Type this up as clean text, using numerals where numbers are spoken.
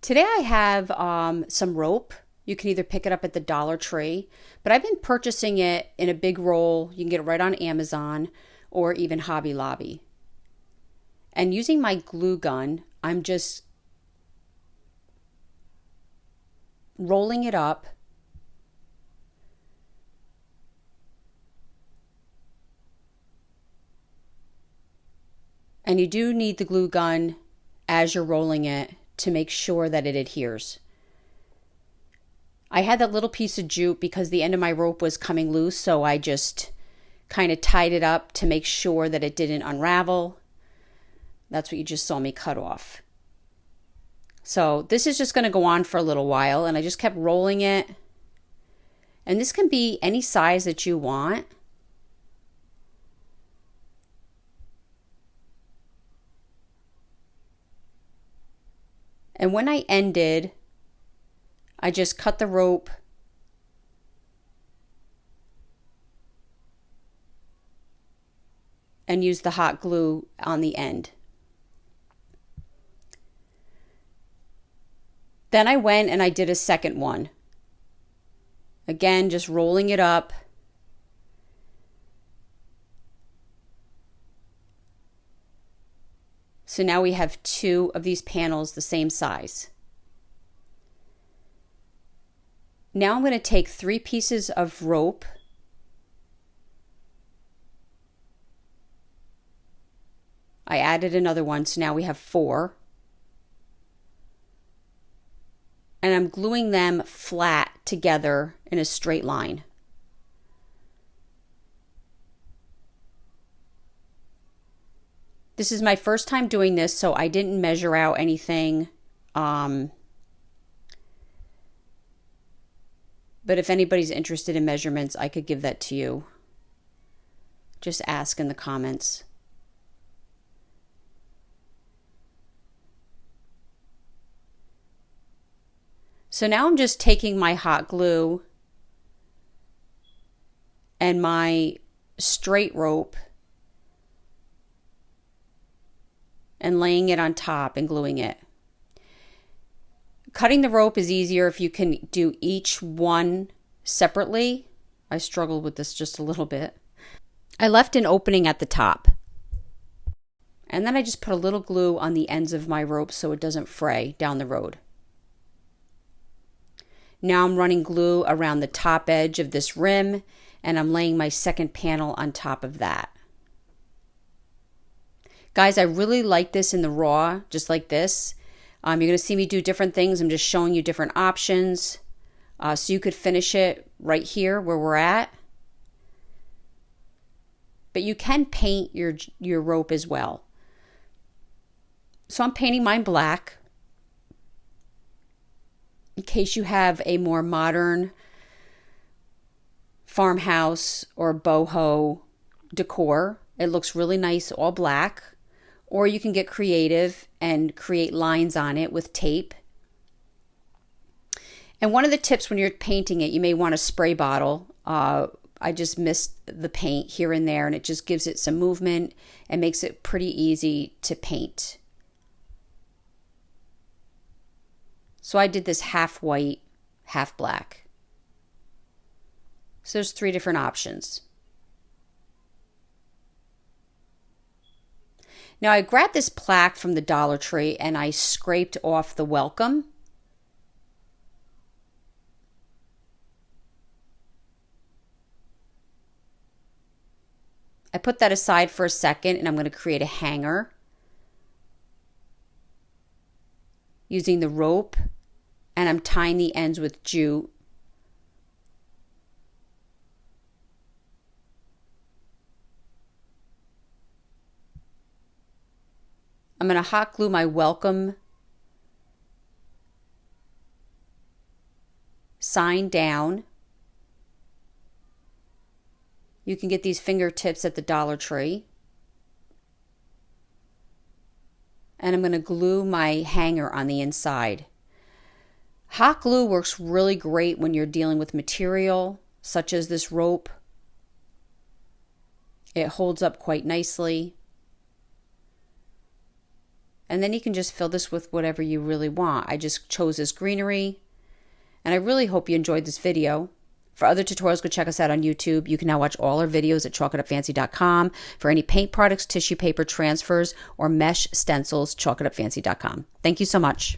Today I have some rope. You can either pick it up at the Dollar Tree, but I've been purchasing it in a big roll. You can get it right on Amazon or even Hobby Lobby. And using my glue gun, I'm just rolling it up. And you do need the glue gun as you're rolling it to make sure that it adheres. I had that little piece of jute because the end of my rope was coming loose, so I just kind of tied it up to make sure that it didn't unravel. That's what you just saw me cut off. So this is just going to go on for a little while, and I just kept rolling it. And this can be any size that you want. And when I ended, I just cut the rope and used the hot glue on the end. Then I went and I did a second one. Again, just rolling it up. So now we have two of these panels the same size. Now I'm going to take 3 pieces of rope I added another one, so now we have 4. And I'm gluing them flat together in a straight line. This is my first time doing this, so I didn't measure out anything. But if anybody's interested in measurements, I could give that to you. Just ask in the comments. So now I'm just taking my hot glue and my straight rope and laying it on top and gluing it. Cutting the rope is easier if you can do each one separately. I struggled with this just a little bit. I left an opening at the top. And then I just put a little glue on the ends of my rope so it doesn't fray down the road. Now I'm running glue around the top edge of this rim, and I'm laying my second panel on top of that. Guys, I really like this in the raw, just like this. You're going to see me do different things. I'm just showing you different options. So you could finish it right here where we're at. But you can paint your rope as well. So I'm painting mine black. In case you have a more modern farmhouse or boho decor, it looks really nice all black. Or you can get creative and create lines on it with tape. And one of the tips when you're painting it, you may want a spray bottle. I just missed the paint here and there, and it just gives it some movement and makes it pretty easy to paint. So I did this half white, half black. So there's 3 different options. Now I grabbed this plaque from the Dollar Tree and I scraped off the welcome. I put that aside for a second, and I'm going to create a hanger using the rope, and I'm tying the ends with jute. I'm going to hot glue my welcome sign down. You can get these fingertips at the Dollar Tree. And I'm going to glue my hanger on the inside. Hot glue works really great when you're dealing with material such as this rope. It holds up quite nicely. And then you can just fill this with whatever you really want. I just chose this greenery. And I really hope you enjoyed this video. For other tutorials, go check us out on YouTube. You can now watch all our videos at chalkitupfancy.com. For any paint products, tissue paper transfers, or mesh stencils, chalkitupfancy.com. Thank you so much.